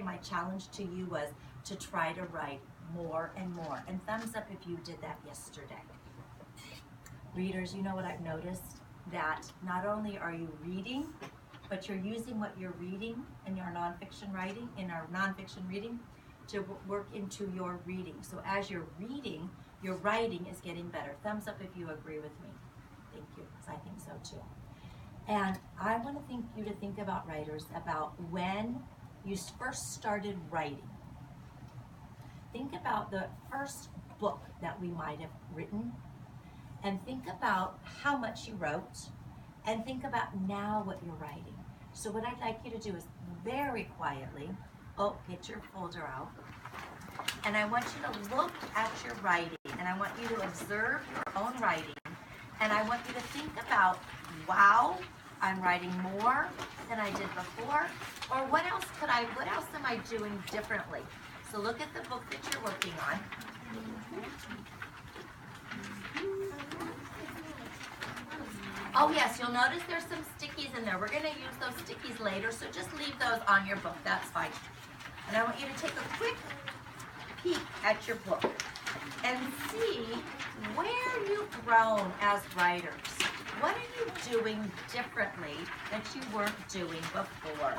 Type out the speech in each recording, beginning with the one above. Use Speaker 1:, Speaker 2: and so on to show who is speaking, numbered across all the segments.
Speaker 1: My challenge to you was to try to write more and more. And thumbs up if you did that yesterday. Readers, you know what I've noticed? That not only are you reading, but you're using what you're reading in your nonfiction writing, in our nonfiction reading, to work into your reading. So as you're reading, your writing is getting better. Thumbs up if you agree with me. Thank you, because I think so too. And I want you to think about, writers, about when you first started writing. Think about the first book that we might have written, and think about how much you wrote, and think about now what you're writing. So what I'd like you to do is very quietly, get your folder out, and I want you to look at your writing, and I want you to observe your own writing, and I want you to think about, wow, I'm writing more than I did before, or what else am I doing differently? So look at the book that you're working on. Oh yes, you'll notice there's some stickies in there. We're going to use those stickies later, so just leave those on your book, that's fine. And I want you to take a quick peek at your book and see where you've grown as writers. What are you doing differently that you weren't doing before?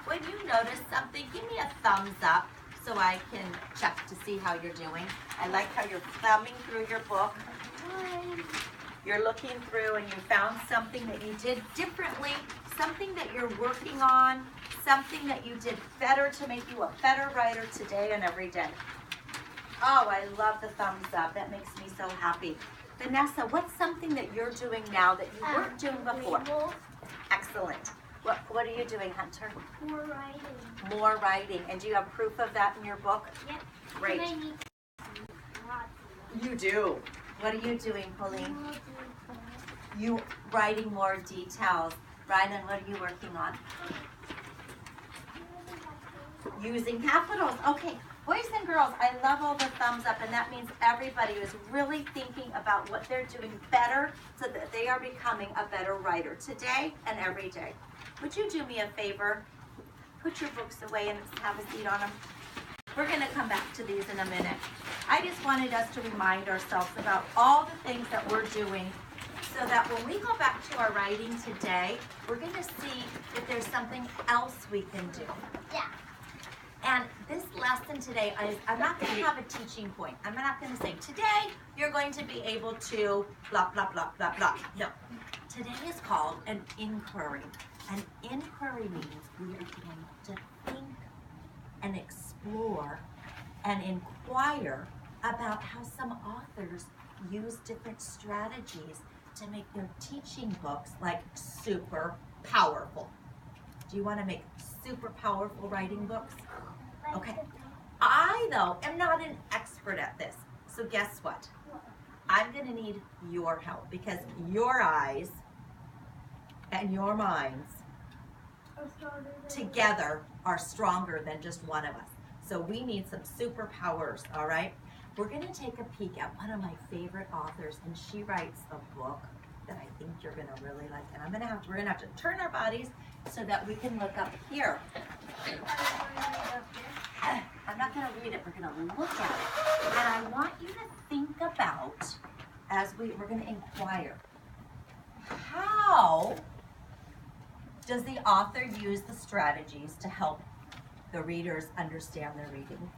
Speaker 1: When you notice something, give me a thumbs up so I can check to see how you're doing. I like how you're thumbing through your book. You're looking through and you found something that you did differently, something that you're working on, something that you did better to make you a better writer today and every day. Oh, I love the thumbs up. That makes me so happy. Vanessa, what's something that you're doing now that you weren't doing before? Excellent. What are you doing, Hunter?
Speaker 2: More writing.
Speaker 1: More writing. And do you have proof of that in your book?
Speaker 2: Yep.
Speaker 1: Great.
Speaker 2: And I need
Speaker 1: You do. What are you doing, Pauline? You writing more details. Rylan, what are you working on? Using capitals. Okay. Boys and girls, I love all the thumbs up, and that means everybody is really thinking about what they're doing better so that they are becoming a better writer today and every day. Would you do me a favor? Put your books away and have a seat on them. We're going to come back to these in a minute. I just wanted us to remind ourselves about all the things that we're doing so that when we go back to our writing today, we're going to see if there's something else we can do.
Speaker 2: Yeah.
Speaker 1: And this lesson today, I'm not going to have a teaching point. I'm not going to say, today you're going to be able to blah, blah, blah, blah, blah. No. Today is called an inquiry. An inquiry means we are going to think and explore and inquire about how some authors use different strategies to make their teaching books like super powerful. Do you want to make super powerful writing books? Okay. I, though, am not an expert at this. So guess what? I'm going to need your help because your eyes and your minds together are stronger than just one of us. So we need some superpowers, all right? We're going to take a peek at one of my favorite authors, and she writes a book that I think you're going to really like. And we're going to have to turn our bodies so that we can look up here. I'm not going to read it, we're going to look at it. And I want you to think about, as we're going to inquire, how does the author use the strategies to help the readers understand their reading?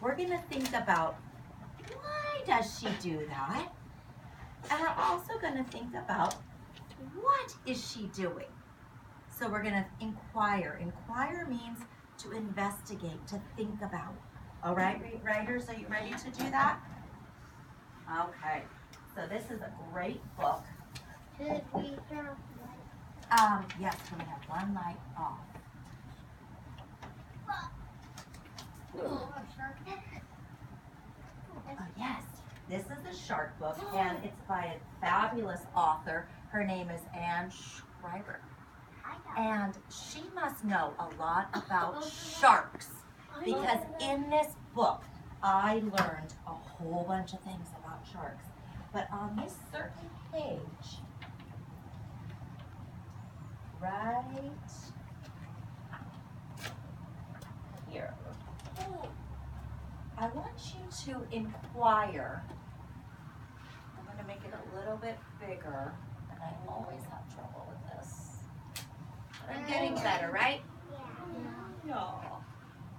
Speaker 1: We're going to think about, why does she do that? And we're also going to think about, what is she doing? So we're going to inquire. Inquire means to investigate, to think about. All right, writers, are you ready to do that? Okay. So this is a great book.
Speaker 2: Should we turn
Speaker 1: Yes, we have one light off. Oh, yes. This is a shark book, and it's by a fabulous author. Her name is Anne Schreiber. And she must know a lot about sharks because in this book, I learned a whole bunch of things about sharks. But on this certain page, right to inquire. I'm going to make it a little bit bigger, and I always have trouble with this. But I'm getting better, right? No.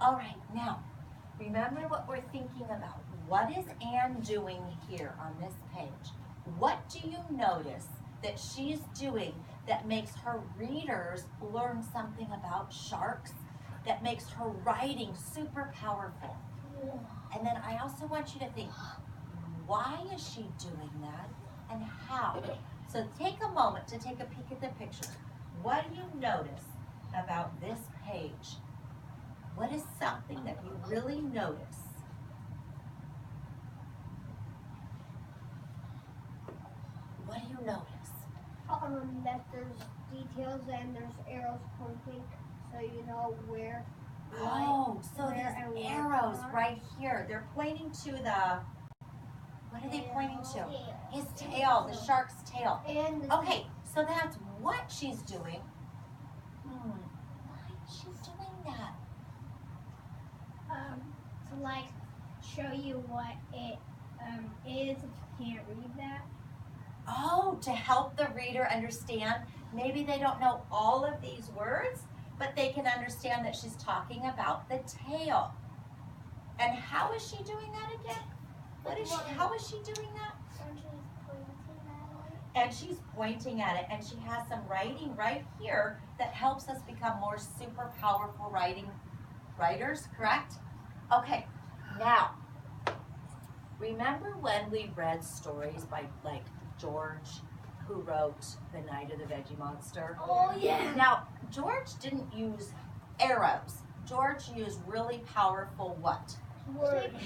Speaker 1: All right, now, remember what we're thinking about. What is Anne doing here on this page? What do you notice that she's doing that makes her readers learn something about sharks, that makes her writing super powerful? And then I also want you to think, why is she doing that and how? So take a moment to take a peek at the pictures. What do you notice about this page? What is something that you really notice? What do you notice?
Speaker 2: That there's details and there's arrows pointing, so you know where.
Speaker 1: Oh, so there's arrows right here. They're pointing to the, what are they pointing to? His tail, the shark's tail. Okay, so that's what she's doing. Why is she doing that?
Speaker 2: To like show you what it is if you can't read that.
Speaker 1: Oh, to help the reader understand. Maybe they don't know all of these words, but they can understand that she's talking about the tail. And how is she doing that again? How is she doing that? And she's pointing at it, and she has some writing right here that helps us become more super powerful writers, correct? Okay, now, remember when we read stories by like George, who wrote The Night of the Veggie Monster?
Speaker 2: Oh yeah.
Speaker 1: Now, George didn't use arrows. George used really powerful what?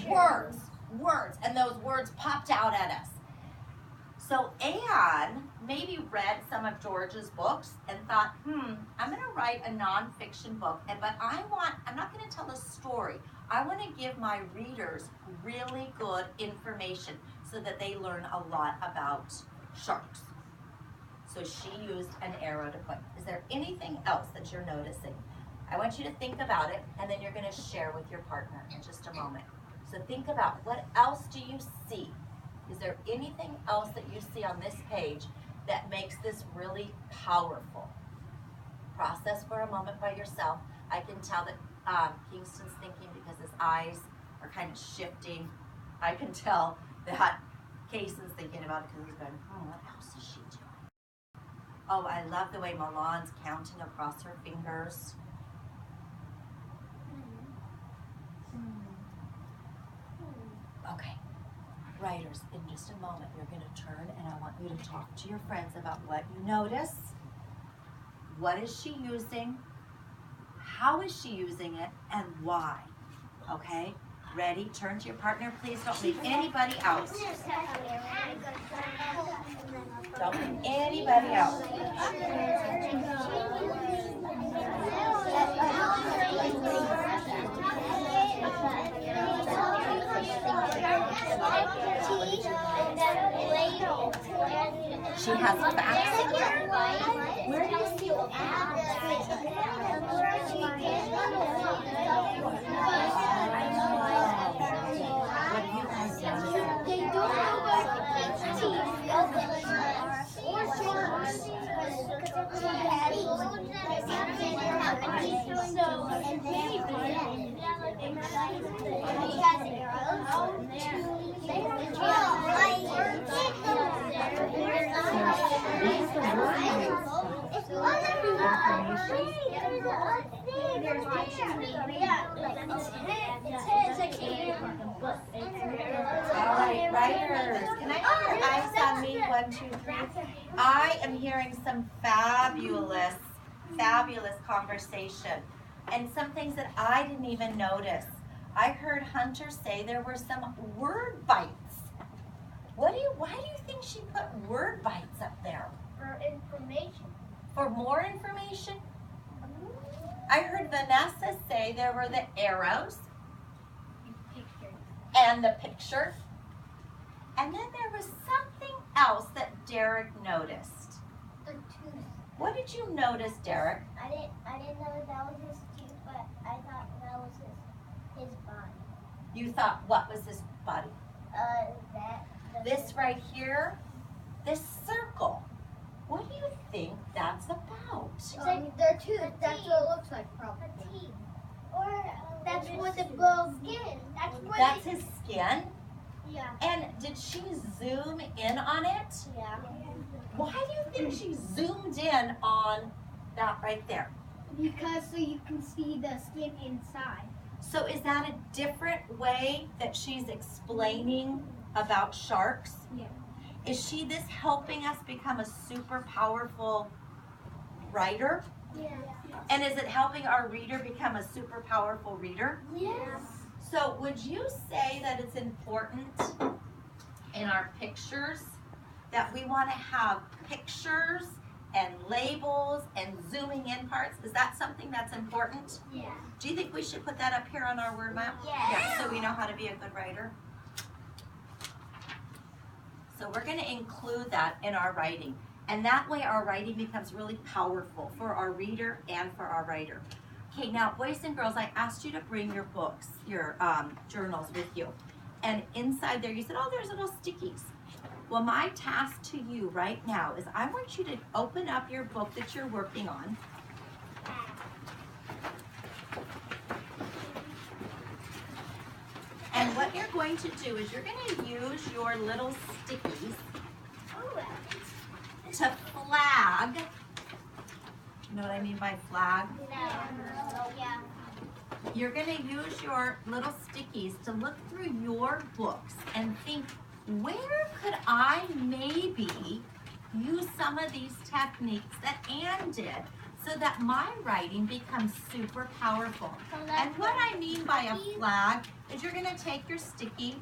Speaker 1: Words, and those words popped out at us. So Anne maybe read some of George's books and thought, I'm going to write a nonfiction book, but I'm not going to tell a story. I want to give my readers really good information so that they learn a lot about sharks. So she used an arrow to point. Is there anything else that you're noticing? I want you to think about it, and then you're going to share with your partner in just a moment. So think about, what else do you see? Is there anything else that you see on this page that makes this really powerful? Process for a moment by yourself. I can tell that Kingston's thinking because his eyes are kind of shifting. I can tell that Cason's thinking about it because he's going, what else is she doing? Oh, I love the way Milan's counting across her fingers. Okay, writers, in just a moment, you're going to turn and I want you to talk to your friends about what you notice. What is she using? How is she using it? And why? Okay, ready? Turn to your partner, please. Don't leave anybody out. Don't leave anybody out. She has facts here. Where do you see What do you guys do?
Speaker 2: They don't know about
Speaker 1: All right, writers, can I have your eyes on me? 1, 2, 3. I am hearing some fabulous conversation and some things that I didn't even notice. I heard Hunter say there were some word bites. Why do you think she put word bites up there?
Speaker 2: for information.
Speaker 1: For more information? I heard Vanessa say there were the arrows and the picture. And then there was something else that Derek noticed.
Speaker 2: The tooth.
Speaker 1: What did you notice, Derek?
Speaker 2: I didn't know that was his tooth, but I thought that was his body.
Speaker 1: You thought, what was this, buddy? This right here, this circle. What do you think that's about?
Speaker 2: It's like they're two. That's what it looks like, probably. Or that's what the skin.
Speaker 1: That's his skin?
Speaker 2: Yeah.
Speaker 1: And did she zoom in on it?
Speaker 2: Yeah.
Speaker 1: Why do you think she zoomed in on that right there?
Speaker 2: Because so you can see the skin inside.
Speaker 1: So is that a different way that she's explaining about sharks?
Speaker 2: Yeah.
Speaker 1: Is this helping us become a super powerful writer?
Speaker 2: Yeah.
Speaker 1: And is it helping our reader become a super powerful reader?
Speaker 2: Yes.
Speaker 1: So would you say that it's important in our pictures that we want to have pictures and labels and zooming in parts? Is that something that's important?
Speaker 2: Yeah.
Speaker 1: Do you think we should put that up here on our word map?
Speaker 2: Yes.
Speaker 1: Yeah, so we know how to be a good writer. So we're going to include that in our writing. And that way our writing becomes really powerful for our reader and for our writer. Okay, now boys and girls, I asked you to bring your books, your journals with you. And inside there you said, oh, there's little stickies. Well, my task to you right now is I want you to open up your book that you're working on. And what you're going to do is you're going to use your little stickies to flag. You know what I mean by flag?
Speaker 2: Yeah.
Speaker 1: You're going to use your little stickies to look through your books and think, where could I maybe use some of these techniques that Anne did so that my writing becomes super powerful? And what I mean by a flag is you're going to take your sticky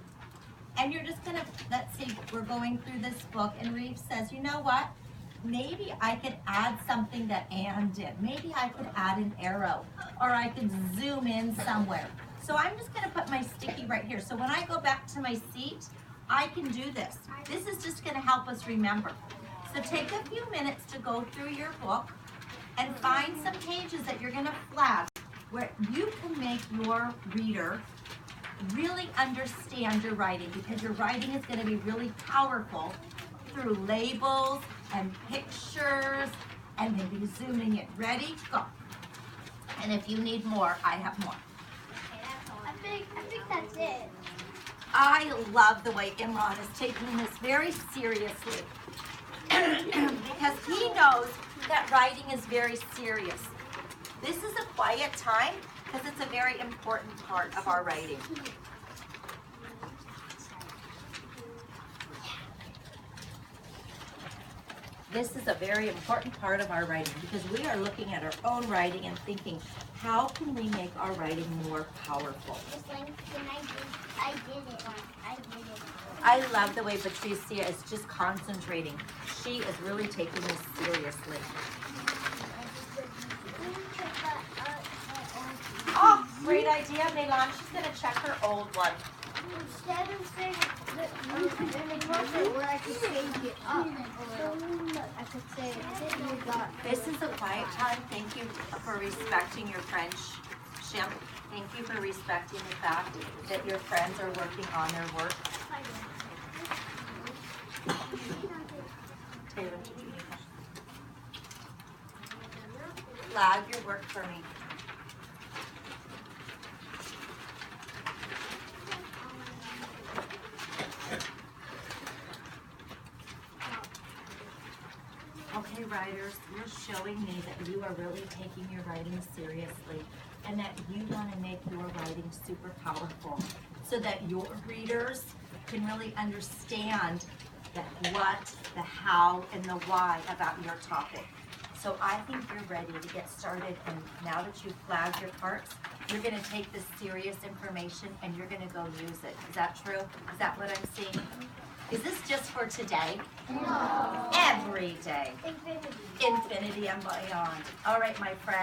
Speaker 1: and you're just going to, let's see, we're going through this book and Reeve says, you know what? Maybe I could add something that Anne did. Maybe I could add an arrow or I could zoom in somewhere. So I'm just going to put my sticky right here. So when I go back to my seat, I can do this. This is just going to help us remember. So take a few minutes to go through your book and find some pages that you're going to flag where you can make your reader really understand your writing, because your writing is going to be really powerful through labels and pictures and maybe zooming it. Ready? Go. And if you need more, I have more.
Speaker 2: I think that's it.
Speaker 1: I love the way Imran is taking this very seriously because he knows that writing is very serious. This is a quiet time because it's a very important part of our writing. This is a very important part of our writing because we are looking at our own writing and thinking, how can we make our writing more powerful?
Speaker 2: I did it.
Speaker 1: I love the way Patricia is just concentrating. She is really taking this seriously. Oh, great idea, Milan. She's going to check her old one.
Speaker 2: Instead of saying where I could change it up, I could say you got.
Speaker 1: This is a quiet time. Thank you for respecting your friendship. Thank you for respecting the fact that your friends are working on their work. Taylor, flag your work for me. Okay, writers, you're showing me that you are really taking your writing seriously and that you want to make your writing super powerful so that your readers can really understand the what, the how, and the why about your topic. So I think you're ready to get started, and now that you've flagged your parts, you're going to take this serious information and you're going to go use it. Is that true? Is that what I'm seeing? Is this just for today?
Speaker 2: No.
Speaker 1: Every day.
Speaker 2: Infinity.
Speaker 1: Infinity and beyond. All right, my friend.